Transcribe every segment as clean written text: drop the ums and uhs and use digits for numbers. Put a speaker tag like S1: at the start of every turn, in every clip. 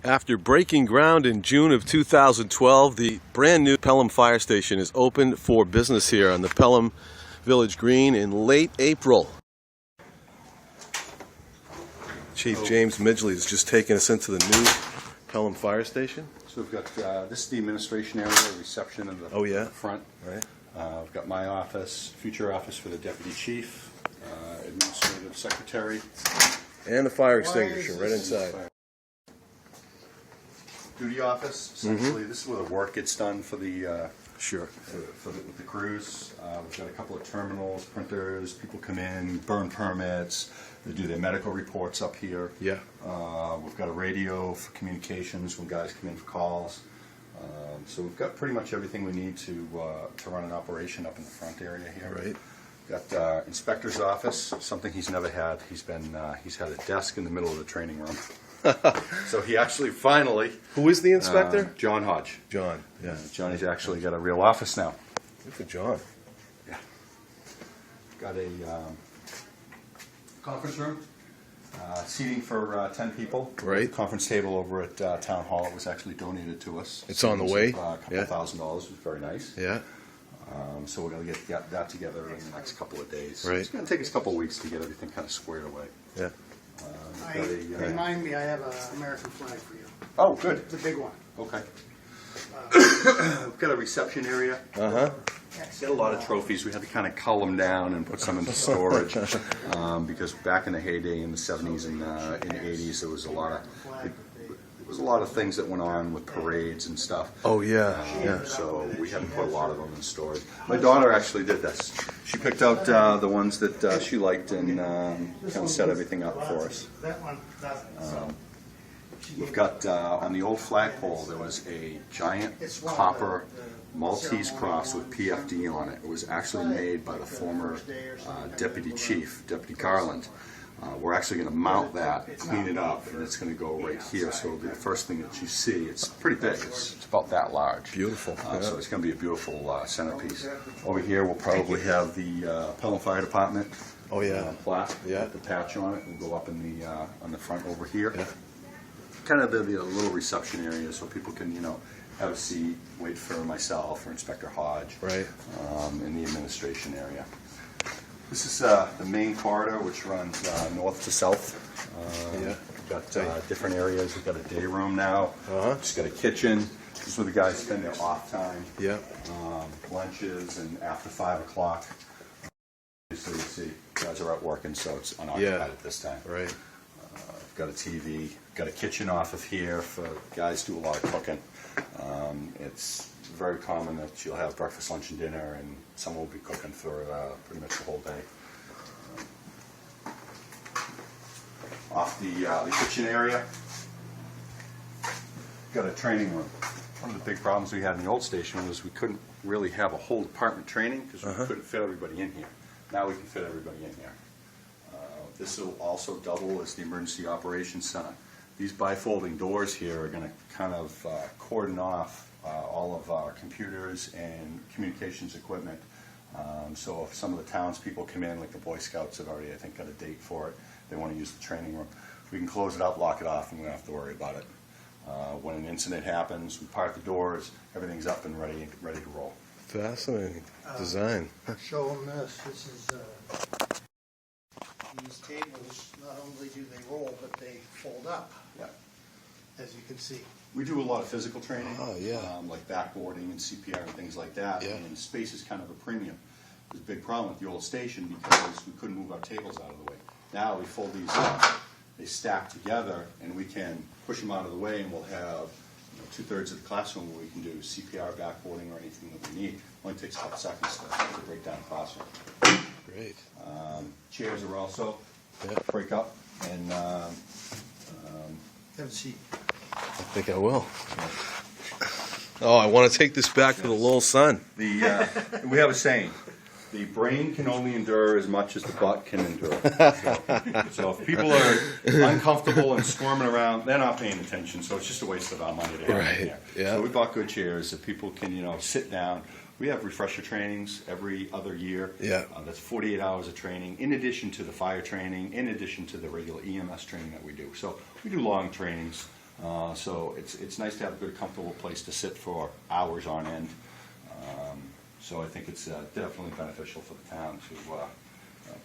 S1: After breaking ground in June of 2012, the brand new Pelham Fire Station is open for business here on the Pelham Village Green in late April. Chief James Midgley has just taken us into the new Pelham Fire Station.
S2: So we've got, this is the administration area, reception in the front.
S1: Right.
S2: We've got my office, future office for the deputy chief, administrative secretary.
S1: And the fire extinguisher right inside.
S2: Duty office, essentially. This is where the work gets done for the with the crews. We've got a couple of terminals, printers. People come in, burn permits. They do their medical reports up here.
S1: Yeah.
S2: We've got a radio for communications when guys come in for calls. So we've got pretty much everything we need to run an operation up in the front area here.
S1: Right.
S2: Got inspector's office, something he's never had. He's had a desk in the middle of the training room. So he actually finally.
S1: Who is the inspector?
S2: John Hodge.
S1: John. Yeah.
S2: Johnny's actually got a real office now.
S1: Good for John.
S2: Yeah. Got a conference room, seating for 10 people.
S1: Right.
S2: Conference table over at Town Hall. It was actually donated to us.
S1: It's on the way.
S2: A couple $1,000. It was very nice.
S1: Yeah.
S2: So we're going to get that together in the next couple of days.
S1: Right.
S2: It's going to take us a couple of weeks to get everything kind of squared away.
S1: Yeah.
S3: Remind me, I have an American flag for you.
S2: Oh, good.
S3: The big one.
S2: Okay. We've got a reception area.
S1: Uh-huh.
S2: Got a lot of trophies. We had to kind of cull them down and put some into storage because back in the heyday in the 70s and in the 80s, there was a lot of things that went on with parades and stuff.
S1: Oh, yeah. Yeah.
S2: So we had to put a lot of them in storage. My daughter actually did this. She picked out the ones that she liked and kind of set everything up for us.
S3: That one doesn't.
S2: We've got, on the old flagpole, there was a giant copper Maltese cross with PFD on it. It was actually made by the former deputy chief, Deputy Garland. We're actually going to mount that, clean it up, and it's going to go right here, so it'll be the first thing that you see. It's pretty big. It's about that large.
S1: Beautiful.
S2: So it's going to be a beautiful centerpiece. Over here, we'll probably have the Pelham Fire Department.
S1: Oh, yeah.
S2: Plaque.
S1: Yeah.
S2: With the patch on it. We'll go up in the on the front over here. Yeah. Kind of the little reception area, so people can have a seat, wait for myself or Inspector Hodge.
S1: Right.
S2: In the administration area. This is the main corridor, which runs north to south.
S1: Yeah.
S2: We've got different areas. We've got a day room now.
S1: Uh-huh.
S2: Just got a kitchen. This is where the guys spend their off time.
S1: Yeah.
S2: Lunches and after 5 o'clock. So you see, guys are out working, so it's unoccupied at this time.
S1: Right.
S2: Got a TV. Got a kitchen off of here for guys who do a lot of cooking. It's very common that you'll have breakfast, lunch, and dinner, and someone will be cooking for pretty much the whole day. Off the kitchen area, got a training room. One of the big problems we had in the old station was we couldn't really have a whole department training because we couldn't fit everybody in here. Now we can fit everybody in here. This will also double as the emergency operations center. These bifolding doors here are going to kind of cordon off all of our computers and communications equipment. So if some of the townspeople come in, like the Boy Scouts have already, I think, got a date for it, they want to use the training room, we can close it up, lock it off, and we don't have to worry about it. When an incident happens, we part the doors, everything's up and ready to roll.
S1: Fascinating design.
S3: Show them this. This is these tables. Not only do they roll, but they fold up.
S2: Yeah.
S3: As you can see.
S2: We do a lot of physical training,
S1: Oh, yeah.
S2: Like backboarding and CPR and things like that.
S1: Yeah.
S2: And space is kind of a premium. There's a big problem with the old station because we couldn't move our tables out of the way. Now we fold these up, they stack together, and we can push them out of the way, and we'll have 2/3 of the classroom where we can do CPR, backboarding, or anything that we need. Only takes a couple seconds to break down the classroom.
S1: Great.
S2: Chairs are also break up and
S3: Have a seat.
S1: I think I will. Oh, I want to take this back for the little son.
S2: we have a saying: the brain can only endure as much as the butt can endure. So if people are uncomfortable and squirming around, they're not paying attention. So it's just a waste of our money to have them here.
S1: Yeah.
S2: So we bought good chairs that people can sit down. We have refresher trainings every other year.
S1: Yeah.
S2: That's 48 hours of training, in addition to the fire training, in addition to the regular EMS training that we do. So we do long trainings. So it's nice to have a good, comfortable place to sit for hours on end. So I think it's definitely beneficial for the town to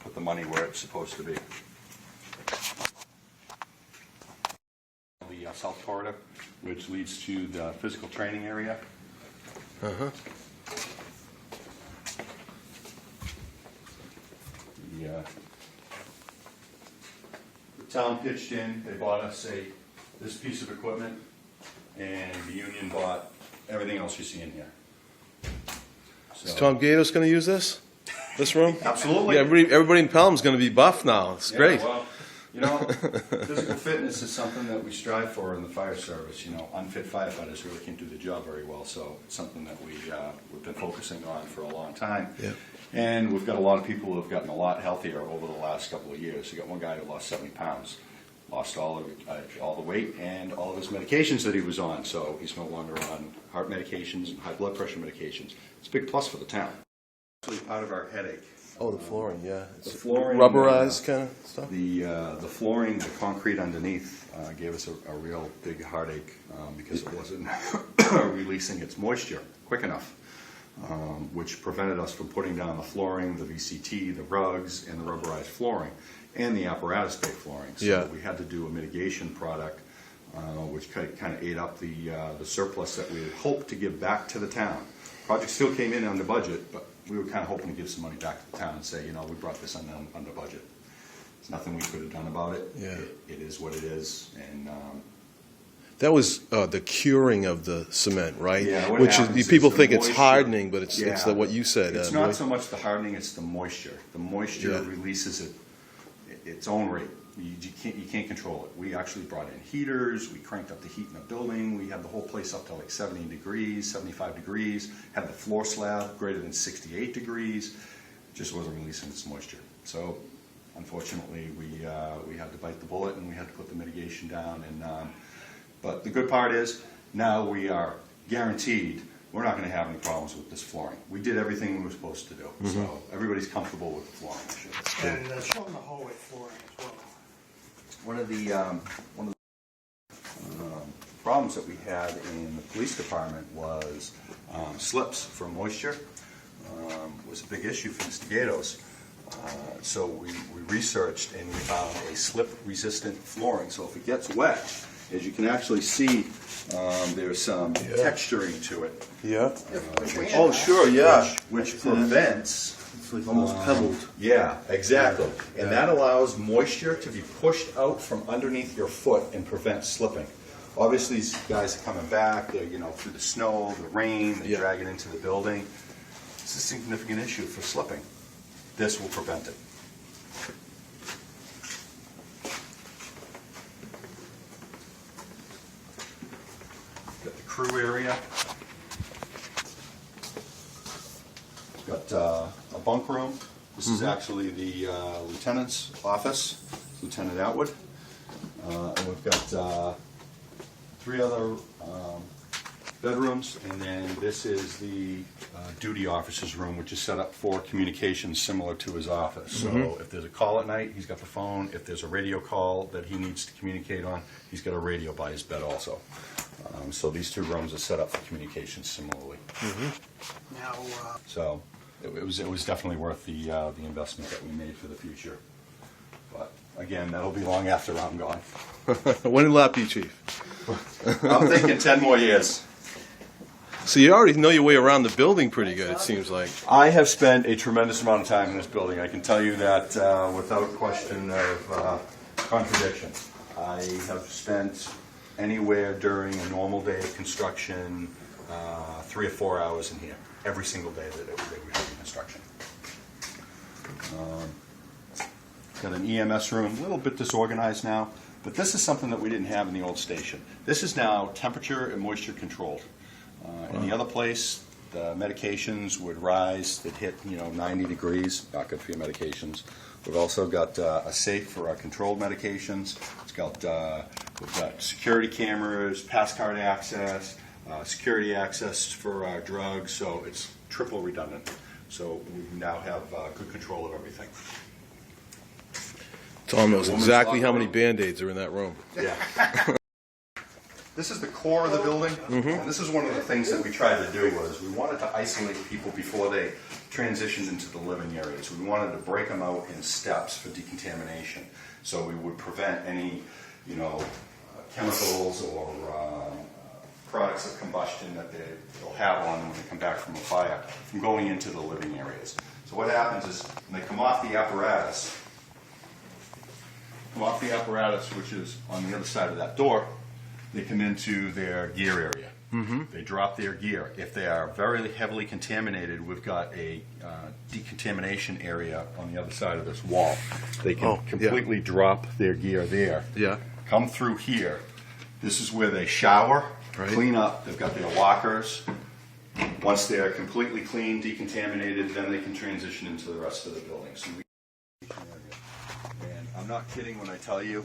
S2: put the money where it's supposed to be. The south corridor, which leads to the physical training area.
S1: Uh-huh.
S2: The town pitched in, they bought us this piece of equipment, and the union bought everything else you see in here. So,
S1: Is Tom Gatos going to use this room?
S2: Absolutely.
S1: Yeah, everybody in Pelham's going to be buff now. It's great.
S2: Well, you know, physical fitness is something that we strive for in the fire service. You know, unfit firefighters really can't do the job very well, so it's something that we've been focusing on for a long time.
S1: Yeah.
S2: And we've got a lot of people who have gotten a lot healthier over the last couple of years. You got one guy who lost 70 pounds, lost all the weight and all of his medications that he was on, so he's no longer on heart medications and high blood pressure medications. It's a big plus for the town. Actually, part of our headache.
S1: Oh, the flooring, yeah.
S2: The flooring,
S1: rubberized kind of stuff?
S2: The flooring, the concrete underneath gave us a real big heartache because it wasn't releasing its moisture quick enough, which prevented us from putting down the flooring, the VCT, the rugs, and the rubberized flooring, and the apparatus bay flooring. So
S1: Yeah.
S2: we had to do a mitigation product, which kind of ate up the surplus that we had hoped to give back to the town. Project still came in under budget, but we were kind of hoping to give some money back to the town and say, you know, we brought this under budget. There's nothing we could have done about it.
S1: Yeah.
S2: It is what it is, and
S1: That was the curing of the cement, right?
S2: Yeah, what
S1: Which
S2: happens
S1: is,
S2: is
S1: people
S2: the
S1: think it's
S2: moisture-
S1: hardening, but it's
S2: Yeah.
S1: what you said.
S2: It's not so much the hardening; it's the moisture. The moisture
S1: Yeah.
S2: releases its own rate. You can't control it. We actually brought in heaters. We cranked up the heat in the building. We had the whole place up to like 70 degrees, 75 degrees. Had the floor slab greater than 68 degrees. It just wasn't releasing its moisture. So, unfortunately, we had to bite the bullet and we had to put the mitigation down. But the good part is now we are guaranteed we're not going to have any problems with this flooring. We did everything we were supposed to do, so everybody's comfortable with the flooring issue.
S3: And show them the hallway flooring as well.
S2: One of the problems that we had in the police department was slips from moisture. Was a big issue for Mr. Gatos. So we researched and we found a slip-resistant flooring. So if it gets wet, as you can actually see, there's some texturing to it.
S1: Yeah.
S3: Oh,
S1: sure, yeah.
S2: Which prevents...
S1: It's like almost pebbled.
S2: Yeah, exactly. And that allows moisture to be pushed out from underneath your foot and prevent slipping. Obviously, these guys are coming back, they're, through the snow, the rain, they drag it into the building. It's a significant issue for slipping. This will prevent it. Got the crew area. Got a bunk room. This is actually the lieutenant's office, Lieutenant Atwood. And we've got 3 other bedrooms, and then this is the duty officer's room, which is set up for communications similar to his office. So if there's a call at night, he's got the phone. If there's a radio call that he needs to communicate on, he's got a radio by his bed also. So these 2 rooms are set up for communications similarly.
S3: Now,
S2: So it was definitely worth the investment that we made for the future. But again, that'll be long after I'm gone.
S1: When will that be, Chief?
S2: I'm thinking 10 more years.
S1: So you already know your way around the building pretty good, it seems like.
S2: I have spent a tremendous amount of time in this building. I can tell you that without question of contradiction. I have spent anywhere during a normal day of construction 3 or 4 hours in here, every single day that we have in construction. Got an EMS room, a little bit disorganized now, but this is something that we didn't have in the old station. This is now temperature and moisture controlled. In the other place, the medications would rise, they'd hit 90 degrees, not good for your medications. We've also got a safe for our controlled medications. It's got we've got security cameras, pass card access, security access for our drugs, so it's triple redundant. So we now have good control of everything.
S1: Tom knows exactly how many Band-Aids are in that room.
S2: Yeah. This is the core of the building, and this is one of the things that we tried to do was we wanted to isolate people before they transitioned into the living areas. We wanted to break them out in steps for decontamination, so we would prevent any, chemicals or products of combustion that they'll have on them when they come back from a fire from going into the living areas. So what happens is when they come off the apparatus, which is on the other side of that door, they come into their gear area. They drop their gear. If they are very heavily contaminated, we've got a decontamination area on the other side of this wall. They can completely drop their gear there.
S1: Yeah.
S2: Come through here. This is where they shower, clean up. They've got their lockers. Once they're completely clean, decontaminated, then they can transition into the rest of the building. So and I'm not kidding when I tell you,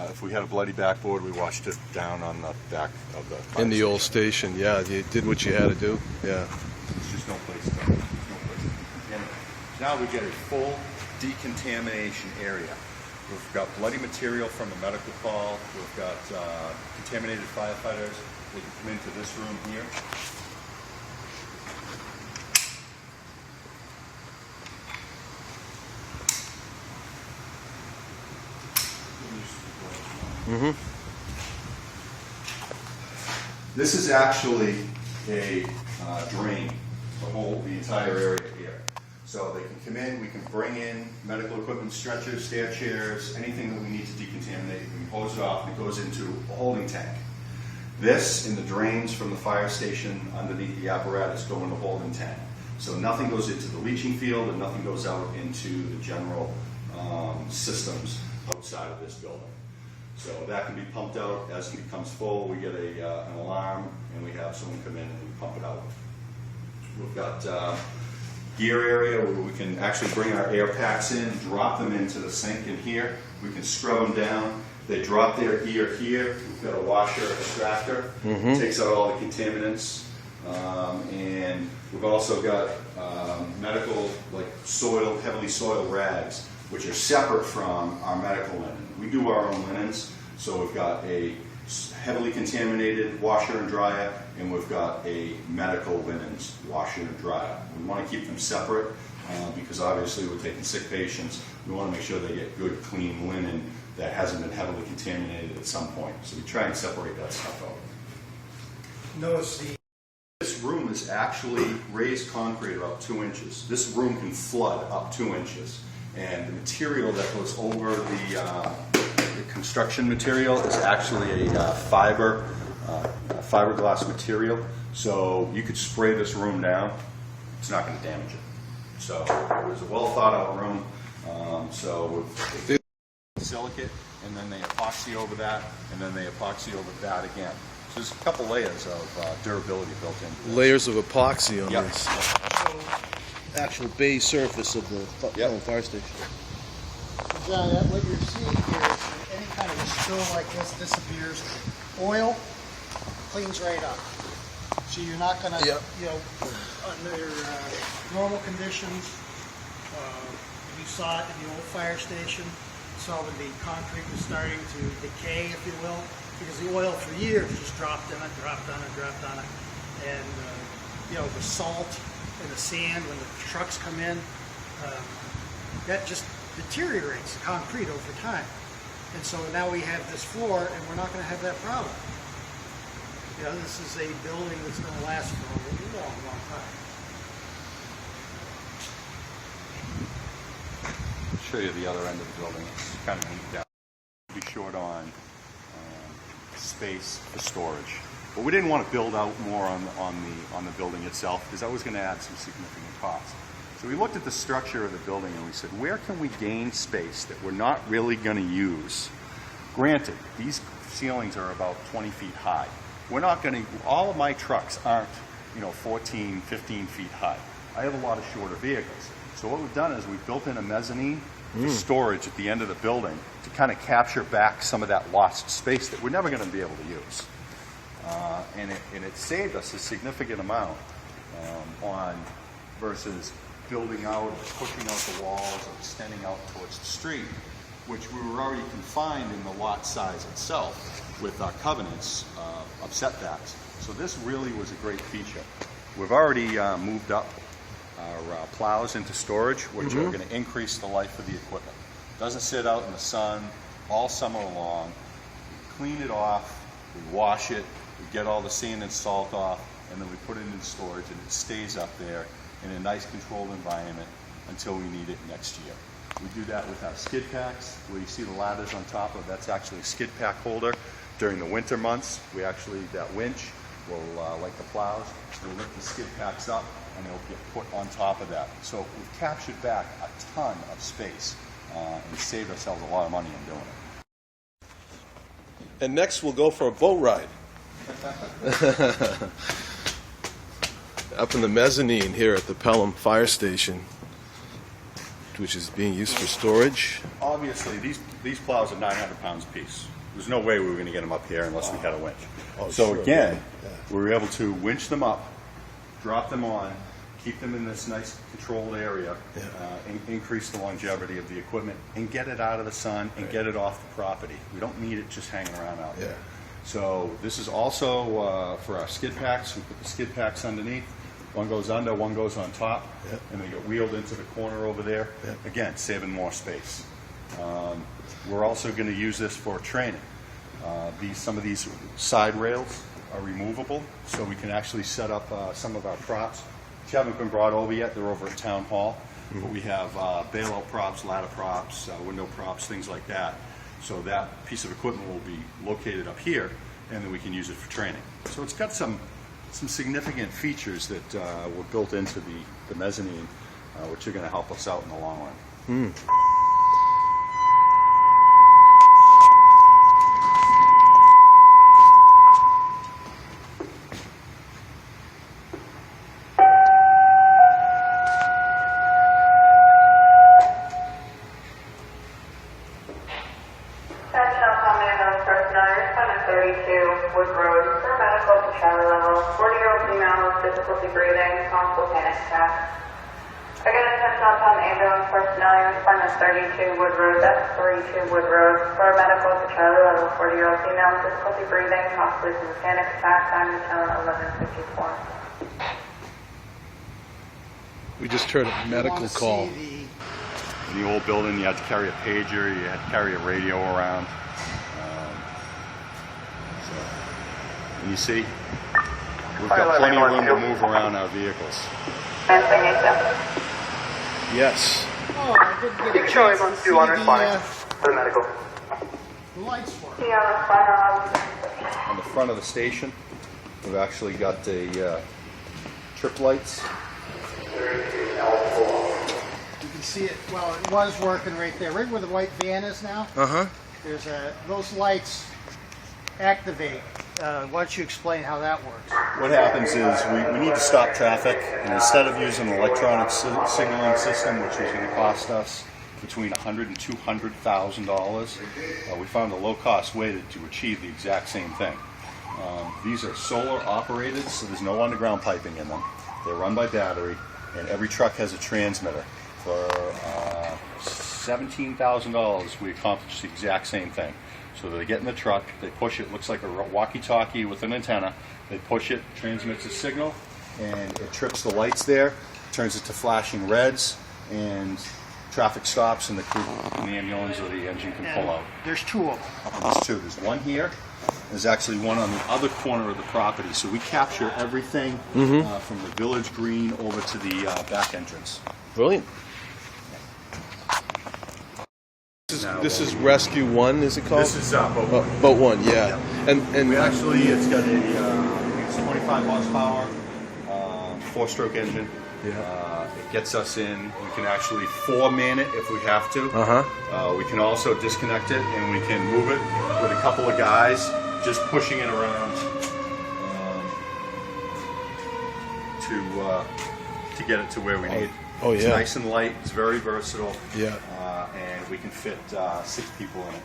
S2: if we had a bloody backboard, we washed it down on the back of the fire
S1: In the old station, yeah, you did what you had to do, yeah.
S2: There's just no place to contaminate. Now we get a full decontamination area. We've got bloody material from a medical call. We've got contaminated firefighters. They can come into this room here. This is actually a drain, the entire area here. So they can come in, we can bring in medical equipment, stretchers, stair chairs, anything that we need to decontaminate. We can hose it off and it goes into a holding tank. This and the drains from the fire station underneath the apparatus go in the holding tank. So nothing goes into the leaching field and nothing goes out into the general systems outside of this building. So that can be pumped out. As it becomes full, we get an alarm and we have someone come in and we pump it out. We've got gear area where we can actually bring our air packs in, drop them into the sink in here. We can scrub them down. They drop their gear here. We've got a washer extractor. Takes out all the contaminants. And we've also got medical, like heavily soiled rags, which are separate from our medical linen. We do our own linens, so we've got a heavily contaminated washer and dryer, and we've got a medical linens washer and dryer. We want to keep them separate because obviously we're taking sick patients. We want to make sure they get good, clean linen that hasn't been heavily contaminated at some point. So we try and separate that stuff out. This room is actually raised concrete about 2 inches. This room can flood up 2 inches. And the material that goes over the construction material is actually a fiberglass material. So you could spray this room down, it's not going to damage it. So it was a well thought out room. So with silicate, and then they epoxy over that, and then they epoxy over that again. So there's a couple layers of durability built in.
S1: Layers of epoxy on this.
S3: So,
S1: Actual base surface of the fire station.
S3: John, what you're seeing here is that any kind of spill like this disappears. Oil cleans right up. So you're not going to, under normal conditions, you saw it in the old fire station, saw when the concrete was starting to decay, if you will, because the oil for years just dropped on it, dropped on it, dropped on it. And, the salt and the sand, when the trucks come in, that just deteriorates the concrete over time. And so now we have this floor, and we're not going to have that problem. This is a building that's going to last for a long, long time.
S2: I'll show you the other end of the building. It's kind of neat down. Be short on space for storage. But we didn't want to build out more on the building itself because that was going to add some significant costs. So we looked at the structure of the building and we said, where can we gain space that we're not really going to use? Granted, these ceilings are about 20 feet high. We're not going to, all of my trucks aren't, 14, 15 feet high. I have a lot of shorter vehicles. So what we've done is we've built in a mezzanine for storage at the end of the building to kind of capture back some of that lost space that we're never going to be able to use. And it saved us a significant amount on versus building out or pushing out the walls or extending out towards the street, which we were already confined in the lot size itself. with our covenants of setbacks. So this really was a great feature. We've already moved up our plows into storage, which are going to increase the life of the equipment. It doesn't sit out in the sun all summer long. We clean it off, we wash it, we get all the sand and salt off, and then we put it in storage, and it stays up there in a nice controlled environment until we need it next year. We do that with our skid packs, where you see the ladders on top of, that's actually a skid pack holder. During the winter months, we actually, that winch will, like the plows, will lift the skid packs up and they'll get put on top of that. So we've captured back a ton of space and saved ourselves a lot of money in doing it.
S1: And next we'll go for a boat ride. Up in the mezzanine here at the Pelham Fire Station, which is being used for storage.
S2: Obviously, these plows are 900 pounds a piece. There's no way we were going to get them up here unless we had a winch. So
S1: sure.
S2: again, we were able to winch them up, drop them on, keep them in this nice controlled area, increase the longevity of the equipment, and get it out of the sun and get it off the property. We don't need it just hanging around out there. So this is also for our skid packs. We put the skid packs underneath. One goes under, one goes on top, and they get wheeled into the corner over there. Again, saving more space. We're also going to use this for training. Some of these side rails are removable, so we can actually set up some of our props, which haven't been brought over yet. They're over at Town Hall. But we have bailout props, ladder props, window props, things like that. So that piece of equipment will be located up here, and then we can use it for training. So it's got some significant features that were built into the mezzanine, which are going to help us out in the long run.
S4: Wood Road, for medical to Charlie level, 40-year-old female with difficulty breathing, possible panic attack. Again, attention all Pelham ambulance personnel, your respondent 32 Wood Road, that's 32 Wood Road, for medical to Charlie level, 40-year-old female with difficulty breathing, possibly from a panic attack, time to town 11:54.
S1: We just heard a medical call.
S2: In the old building, you had to carry a pager, you had to carry a radio around. And you see, we've got plenty of room to move around our vehicles.
S1: Yes.
S3: Oh, I didn't get a chance to see the lights work.
S2: On the front of the station, we've actually got the trip lights.
S3: You can see it, well, it was working right there, right where the white van is now. There's those lights activate. Why don't you explain how that works?
S2: What happens is we need to stop traffic, and instead of using an electronic signaling system, which is going to cost us between $100,000 and $200,000, we found a low-cost way to achieve the exact same thing. These are solar operated, so there's no underground piping in them. They're run by battery, and every truck has a transmitter. For $17,000, we accomplished the exact same thing. So they get in the truck, they push it, looks like a walkie-talkie with an antenna. They push it, transmits a signal, and it trips the lights there, turns it to flashing reds, and traffic stops, and the ambulance or the engine can pull out.
S3: There's two of them.
S2: There's two. There's one here. There's actually one on the other corner of the property. So we capture everything from the village green over to the back entrance.
S1: Brilliant. This is Rescue 1, is it called?
S2: This is
S1: Boat 1, yeah. And
S2: we actually, it's got it's 25 horsepower, 4-stroke engine. It gets us in. We can actually 4-man it if we have to. We can also disconnect it, and we can move it with a couple of guys just pushing it around to get it to where we need.
S1: Oh yeah.
S2: It's nice and light. It's very versatile.
S1: Yeah.
S2: And we can fit 6 people in it.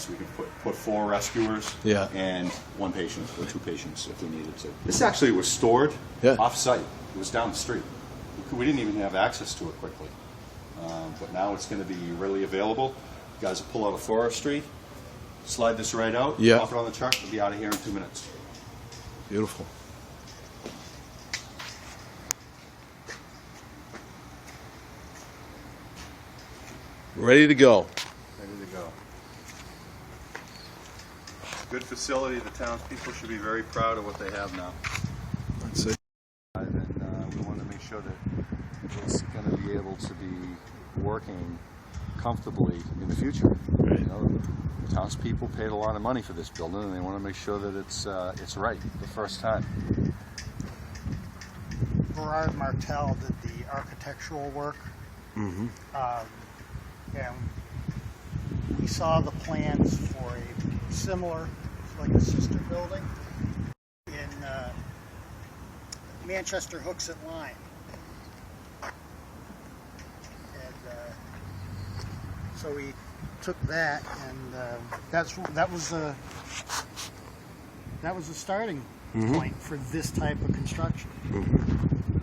S2: So we can put 4 rescuers and 1 patient or 2 patients if we needed to. This actually was stored off-site. It was down the street. We didn't even have access to it quickly. But now it's going to be readily available. You guys will pull out of forestry, Slide this right out.
S1: Yeah.
S2: Pop it on the truck. We'll be out of here in 2 minutes.
S1: Beautiful. Ready to go.
S2: Ready to go. Good facility. The townspeople should be very proud of what they have now.
S1: That's it.
S2: And we want to make sure that it's going to be able to be working comfortably in the future.
S1: Right.
S2: You know, the townspeople paid a lot of money for this building, and they want to make sure that it's right the first time.
S3: Gerard Martel did the architectural work.
S1: Mm-hmm.
S3: And we saw the plans for a similar, like a sister building in Manchester Hooks and Line. And so we took that, and that was the starting point for this type of construction.
S1: Mm-hmm.